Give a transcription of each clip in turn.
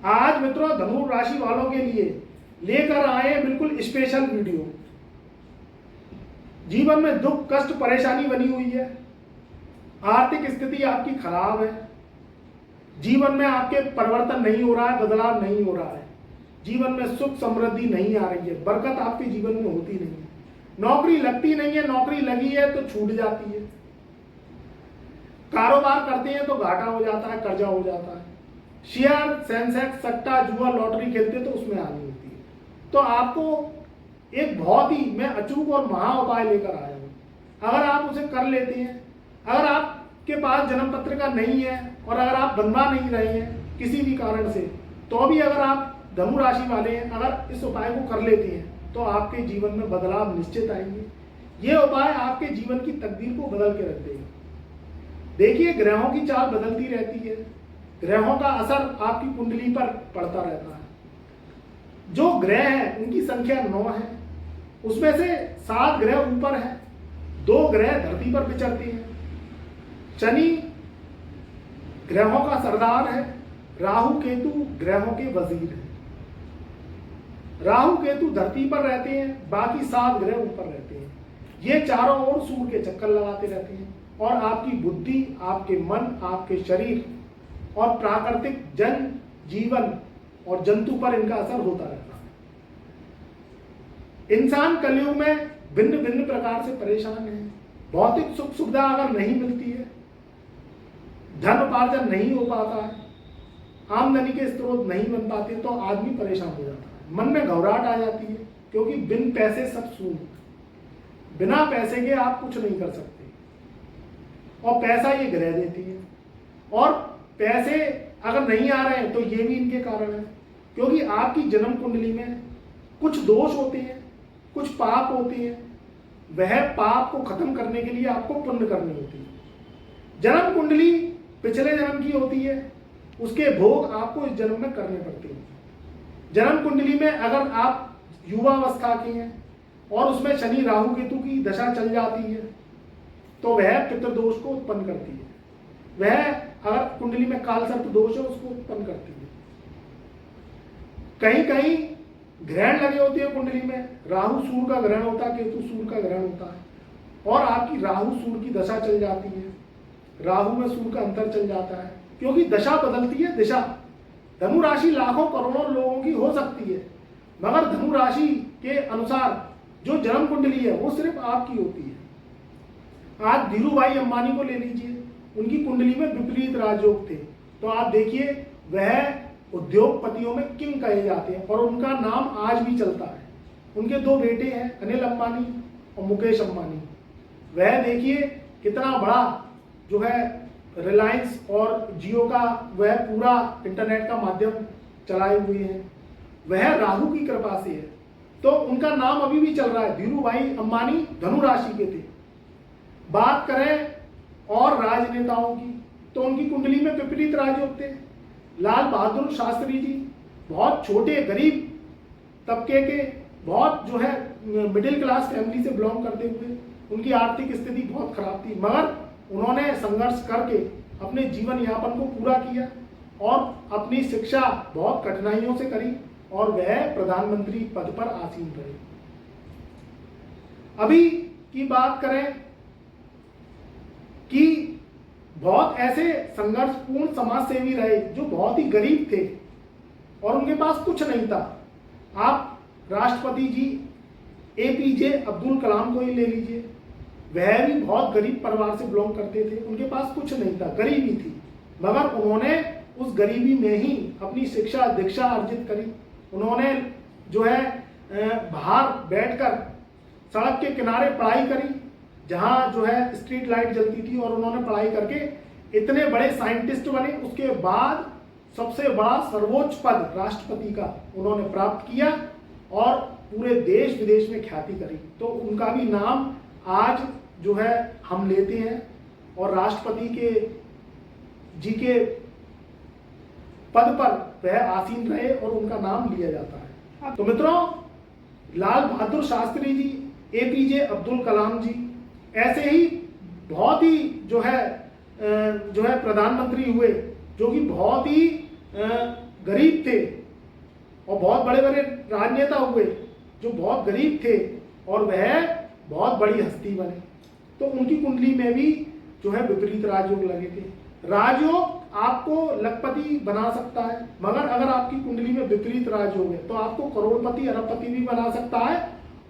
आज मित्रों धनु राशि वालों के लिए लेकर आए हैं बिल्कुल स्पेशल वीडियो। जीवन में दुख कष्ट परेशानी बनी हुई है, आर्थिक स्थिति आपकी खराब है, जीवन में आपके परिवर्तन नहीं हो रहा है, बदलाव नहीं हो रहा है, जीवन में सुख समृद्धि नहीं आ रही है, बरकत आपके जीवन में होती नहीं है, नौकरी लगती नहीं है, नौकरी लगी है तो छूट जाती है, कारोबार करते हैं तो घाटा हो जाता है, कर्जा हो जाता है, शेयर सेंसेक्स सट्टा जुआ लॉटरी खेलते तो उसमें हानि होती है। तो आपको एक बहुत ही मैं अचूक और महा उपाय लेकर आया हूं। अगर आप उसे कर लेते हैं, अगर आपके पास जन्म पत्रिका नहीं है और अगर आप बनवा नहीं रहे हैं किसी भी कारण से, तो भी अगर आप धनु राशि वाले हैं, अगर इस उपाय को कर लेते हैं तो आपके जीवन में बदलाव निश्चित आएंगे। ये उपाय आपके जीवन की तकदीर को बदल के रख देगा। देखिए, ग्रहों की चाल बदलती रहती है, ग्रहों का असर आपकी कुंडली पर पड़ता रहता है। जो ग्रह हैं उनकी संख्या 9 है, उसमें से 7 ग्रह ऊपर हैं, 2 ग्रह धरती पर विचरते हैं। शनि ग्रहों का सरदार है, राहु केतु ग्रहों के वजीर हैं। राहु केतु धरती पर रहते हैं, बाकी 7 ग्रह ऊपर रहते हैं। ये चारों ओर सूर्य के चक्कर लगाते रहते हैं और आपकी बुद्धि, आपके मन, आपके शरीर और प्राकृतिक जन जीवन और जंतु पर इनका असर होता रहता है। इंसान कलयुग में भिन्न भिन्न प्रकार से परेशान है। भौतिक सुख सुविधा अगर नहीं मिलती है, धन उपार्जन नहीं हो पाता है, आमदनी के स्रोत नहीं बन पाते, तो आदमी परेशान हो जाता है, मन में घबराहट आ जाती है, क्योंकि बिन पैसे सब शून्य, बिना पैसे के आप कुछ नहीं कर सकते। और पैसा ये ग्रह देती है, और पैसे अगर नहीं आ रहे हैं तो ये भी इनके कारण है, क्योंकि आपकी जन्म कुंडली में कुछ दोष होते हैं, कुछ पाप होते हैं। वह पाप को खत्म करने के लिए आपको पुण्य करनी होती है। जन्म कुंडली पिछले जन्म की होती है, उसके भोग आपको इस जन्म में करने पड़ते हैं। जन्म कुंडली में अगर आप युवावस्था के हैं और उसमें शनि राहु केतु की दशा चल जाती है तो वह पितृदोष को उत्पन्न करती है। वह अगर कुंडली में काल सर्प दोष है उसको उत्पन्न करती है। कहीं कहीं ग्रहण लगे होते हैं कुंडली में, राहु सूर्य का ग्रहण होता है, केतु सूर्य का ग्रहण होता है, और आपकी राहु सूर्य की दशा चल जाती है, राहु में सूर्य का अंतर चल जाता है, क्योंकि दशा बदलती है दिशा। धनु राशि लाखों करोड़ों लोगों की हो सकती है, मगर धनु राशि के अनुसार जो जन्म कुंडली है वो सिर्फ आपकी होती है। आज धीरू भाई अंबानी को ले लीजिए, उनकी कुंडली में विपरीत राजयोग थे, तो आप देखिए वह उद्योगपतियों में किंग कहे जाते हैं और उनका नाम आज भी चलता है। उनके 2 बेटे हैं, अनिल अंबानी और मुकेश अंबानी। वह देखिए कितना बड़ा जो है रिलायंस और जियो का वह पूरा इंटरनेट का माध्यम चलाए हुए हैं। वह राहु की कृपा से है, तो उनका नाम अभी भी चल रहा है। धीरू भाई अंबानी धनु राशि के थे। बात करें और राजनेताओं की, तो उनकी कुंडली में विपरीत राजयोग थे। लाल बहादुर शास्त्री जी बहुत छोटे गरीब तबके के, बहुत जो है मिडिल क्लास फैमिली से बिलोंग करते हुए, उनकी आर्थिक स्थिति बहुत खराब थी, मगर उन्होंने संघर्ष करके अपने जीवन यापन को पूरा किया और अपनी शिक्षा बहुत कठिनाइयों से करी और वह प्रधानमंत्री पद पर आसीन रहे। अभी की बात करें कि बहुत ऐसे संघर्षपूर्ण समाज सेवी रहे जो बहुत ही गरीब थे और उनके पास कुछ नहीं था। आप राष्ट्रपति जी APJ अब्दुल कलाम को ही ले लीजिए, वह भी बहुत गरीब परिवार से बिलोंग करते थे, उनके पास कुछ नहीं था, गरीबी थी, मगर उन्होंने उस गरीबी में ही अपनी शिक्षा दीक्षा अर्जित करी। उन्होंने जो है बाहर बैठकर सड़क के किनारे पढ़ाई करी, जहां जो है स्ट्रीट लाइट जलती थी, और उन्होंने पढ़ाई करके इतने बड़े साइंटिस्ट बने। उसके बाद सबसे बड़ा सर्वोच्च पद राष्ट्रपति का उन्होंने प्राप्त किया और पूरे देश विदेश में ख्याति करी। तो उनका भी नाम आज जो है हम लेते हैं और राष्ट्रपति के जी के पद पर वह आसीन रहे और उनका नाम लिया जाता है। तो मित्रों, लाल बहादुर शास्त्री जी, APJ अब्दुल कलाम जी, ऐसे ही बहुत ही जो है प्रधानमंत्री हुए जो कि बहुत ही गरीब थे और बहुत बड़े बड़े राजनेता हुए जो बहुत गरीब थे और वह बहुत बड़ी हस्ती बने, तो उनकी कुंडली में भी जो है विपरीत राजयोग लगे थे। राजयोग आपको लखपति बना सकता है, मगर अगर आपकी कुंडली में विपरीत राजयोग है तो आपको करोड़पति अरबपति भी बना सकता है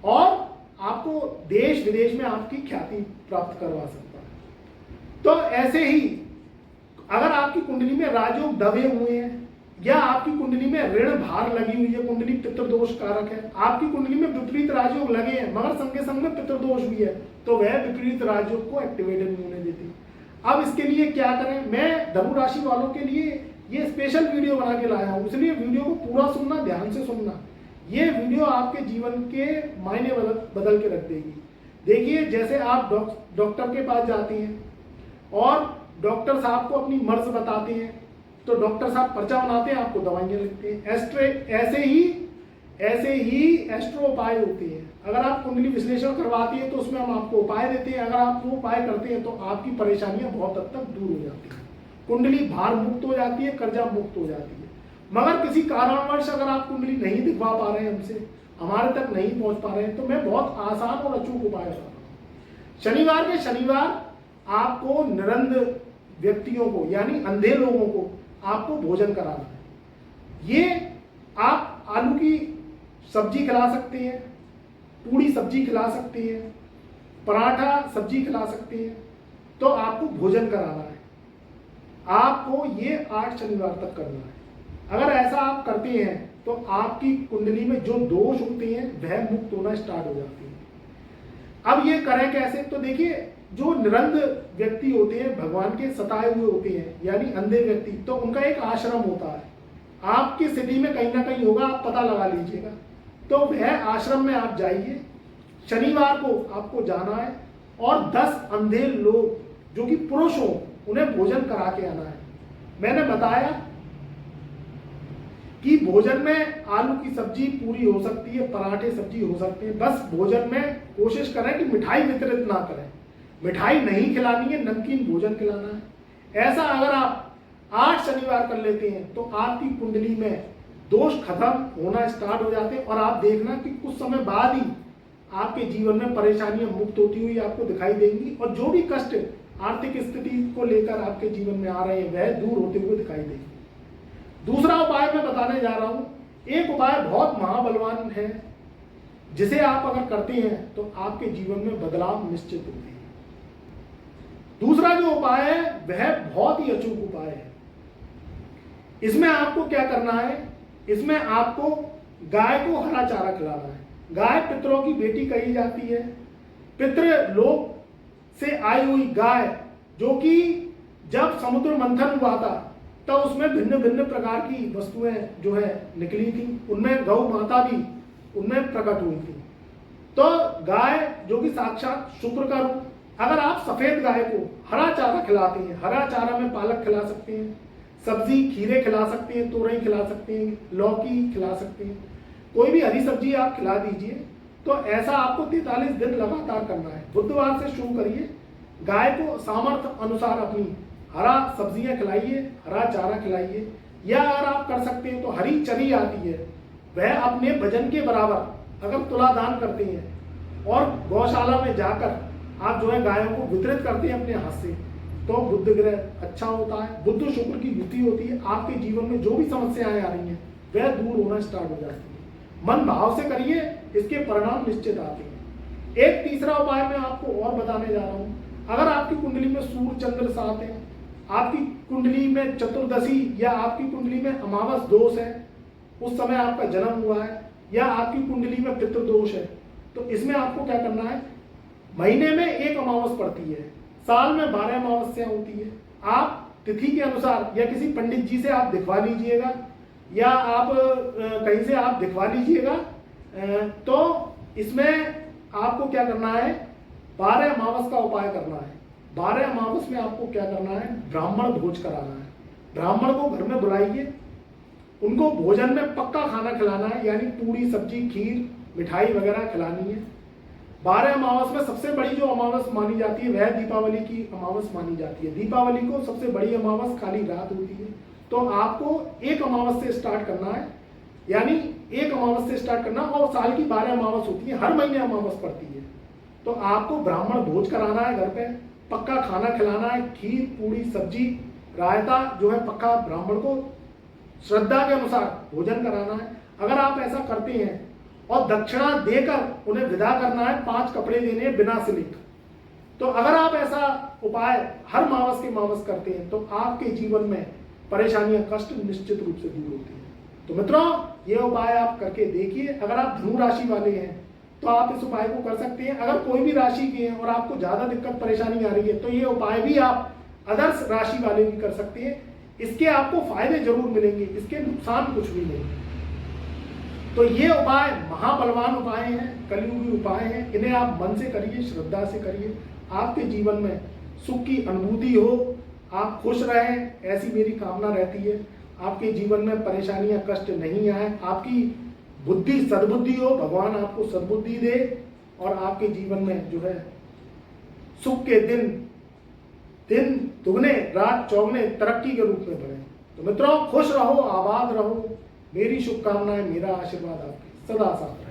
और आपको देश विदेश में आपकी ख्याति प्राप्त करवा सकता है। तो ऐसे ही अगर आपकी कुंडली में राजयोग दबे हुए हैं या आपकी कुंडली में ऋण भार लगी हुई है, कुंडली पितृदोष कारक है, आपकी कुंडली में विपरीत राजयोग लगे हैं मगर संगे संग में पितृदोष भी है, तो वह विपरीत राजयोग को एक्टिवेटेड नहीं होने देती। अब इसके लिए क्या करें? मैं धनु राशि वालों के लिए ये स्पेशल वीडियो बना के लाया हूं, इसलिए वीडियो को पूरा सुनना, ध्यान से सुनना। ये वीडियो आपके जीवन के मायने बदल के रख देगी। देखिए, जैसे आप डॉक्टर के पास जाते हैं और डॉक्टर साहब को अपनी मर्ज बताते हैं तो डॉक्टर साहब पर्चा बनाते हैं, आपको दवाइयां लिखते हैं। ऐसे ही एस्ट्रो उपाय होते हैं। अगर आप कुंडली विश्लेषण करवाती है तो उसमें हम आपको उपाय देते हैं। अगर आप वो उपाय करते हैं तो आपकी परेशानियां बहुत हद तक दूर हो जाती हैं, कुंडली भार मुक्त हो जाती है, कर्जा मुक्त हो जाती है। मगर किसी कारणवश अगर आप कुंडली नहीं दिखवा पा रहे हैं, हमसे हमारे तक नहीं पहुंच पा रहे हैं, तो मैं बहुत आसान और अचूक उपाय बता रहा हूँ। शनिवार के शनिवार आपको निरंध व्यक्तियों को यानी अंधे लोगों को आपको भोजन कराना है। ये आप आलू की सब्जी खिला सकते हैं, पूड़ी सब्जी खिला सकते हैं, पराठा सब्जी खिला सकते हैं, तो आपको भोजन कराना है। आपको ये 8 शनिवार तक करना है। अगर ऐसा आप करते हैं तो आपकी कुंडली में जो दोष होते हैं वह मुक्त होना स्टार्ट हो जाते हैं। अब ये करें कैसे? तो देखिए, जो निरंध व्यक्ति होते हैं, भगवान के सताए हुए होते हैं यानी अंधे व्यक्ति, तो उनका एक आश्रम होता है। आपकी सिटी में कहीं ना कहीं होगा, आप पता लगा लीजिएगा। तो वह आश्रम में आप जाइए, शनिवार को आपको जाना है और 10 अंधे लोग जो कि पुरुष हो उन्हें भोजन करा के आना है। मैंने बताया कि भोजन में आलू की सब्जी पूरी हो सकती है, पराठे सब्जी हो सकते हैं। बस भोजन में कोशिश करें कि मिठाई वितरित ना करें, मिठाई नहीं खिलानी है, नमकीन भोजन खिलाना है। ऐसा अगर आप 8 शनिवार कर लेते हैं तो आपकी कुंडली में दोष खत्म होना स्टार्ट हो जाते हैं और आप देखना कि कुछ समय बाद ही आपके जीवन में परेशानियां मुक्त होती हुई आपको दिखाई देंगी और जो भी कष्ट आर्थिक स्थिति को लेकर आपके जीवन में आ रहे हैं वह दूर होते हुए दिखाई देंगे। दूसरा उपाय मैं बताने जा रहा हूं। एक उपाय बहुत महाबलवान है, जिसे आप अगर करते हैं तो आपके जीवन में बदलाव निश्चित होते हैं। दूसरा जो उपाय है वह बहुत ही अचूक उपाय है। इसमें आपको क्या करना है? इसमें आपको गाय को हरा चारा खिलाना है। गाय पितरों की बेटी कही जाती है। पितृ लोक से आई हुई गाय, जो कि जब समुद्र मंथन हुआ था तब उसमें भिन्न भिन्न प्रकार की वस्तुएं जो है निकली थी, उनमें गौ माता भी उनमें प्रकट हुई थी। तो गाय जो कि साक्षात शुक्र का रूप, अगर आप सफेद गाय को हरा चारा खिलाते हैं, हरा चारा में पालक खिला सकते हैं, सब्जी खीरे खिला सकते हैं, तोरई खिला सकते हैं, लौकी खिला सकते हैं, कोई भी हरी सब्जी आप खिला दीजिए। तो ऐसा आपको 43 दिन लगातार करना है। बुधवार से शुरू करिए, गाय को सामर्थ्य अनुसार अपनी हरा सब्जियां खिलाइए, हरा चारा खिलाइए, या अगर आप कर सकते हैं तो हरी चरी आती है, वह अपने वजन के बराबर अगर तुला दान करते हैं और गौशाला में जाकर आप जो है गायों को वितरित करते हैं अपने हाथ से, तो बुध ग्रह अच्छा होता है, बुध शुक्र की युति होती है। आपके जीवन में जो भी समस्याएं आ रही हैं वह दूर होना स्टार्ट हो जाती है। मन भाव से करिए, इसके परिणाम निश्चित आते हैं। एक तीसरा उपाय मैं आपको और बताने जा रहा हूं। अगर आपकी कुंडली में सूर्य चंद्र साथ है, आपकी कुंडली में चतुर्दशी या आपकी कुंडली में अमावस दोष है, उस समय आपका जन्म हुआ है, या आपकी कुंडली में पितृदोष है, तो इसमें आपको क्या करना है? महीने में एक अमावस पड़ती है, साल में 12 अमावस्यां होती है। आप तिथि के अनुसार या किसी पंडित जी से आप दिखवा लीजिएगा या आप कहीं से आप दिखवा लीजिएगा। तो इसमें आपको क्या करना है? 12 अमावस का उपाय करना है। 12 अमावस में आपको क्या करना है? ब्राह्मण भोज कराना है। ब्राह्मण को घर में बुलाइए, उनको भोजन में पक्का खाना खिलाना है, यानी पूरी सब्जी खीर मिठाई वगैरह खिलानी है। 12 अमावस में सबसे बड़ी जो अमावस मानी जाती है वह दीपावली की अमावस मानी जाती है। दीपावली को सबसे बड़ी अमावस काली रात होती है, तो आपको एक अमावस से स्टार्ट करना है, यानी एक अमावस से स्टार्ट करना, और साल की 12 अमावस होती है, हर महीने अमावस पड़ती है। तो आपको ब्राह्मण भोज कराना है, घर पे पक्का खाना खिलाना है, खीर पूड़ी सब्जी रायता जो है पक्का ब्राह्मण को श्रद्धा के अनुसार भोजन कराना है। अगर आप ऐसा करते हैं और दक्षिणा देकर उन्हें विदा करना है, 5 कपड़े देने हैं बिना सिलिक, तो अगर आप ऐसा उपाय हर मावस के मावस करते हैं तो आपके जीवन में परेशानियां कष्ट निश्चित रूप से दूर होती हैं। तो मित्रों, ये उपाय आप करके देखिए। अगर आप धनु राशि वाले हैं तो आप इस उपाय को कर सकते हैं। अगर कोई भी राशि के हैं और आपको ज्यादा दिक्कत परेशानी आ रही है तो ये उपाय भी आप अदर्स राशि वाले भी कर सकते हैं। इसके आपको फायदे जरूर मिलेंगे, इसके नुकसान कुछ भी नहीं। तो ये उपाय महाबलवान उपाय हैं, कलियुगी उपाय हैं। इन्हें आप मन से करिए, श्रद्धा से करिए। आपके जीवन में सुख की अनुभूति हो, आप खुश रहें, ऐसी मेरी कामना रहती है। आपके जीवन में परेशानियां कष्ट नहीं आए, आपकी बुद्धि सद्बुद्धि हो, भगवान आपको सद्बुद्धि दे और आपके जीवन में जो है सुख के दिन दुगने रात चौगने तरक्की के रूप में बढ़े। तो मित्रों, खुश रहो, आबाद रहो। मेरी शुभकामनाएं, मेरा आशीर्वाद आपके सदा साथ।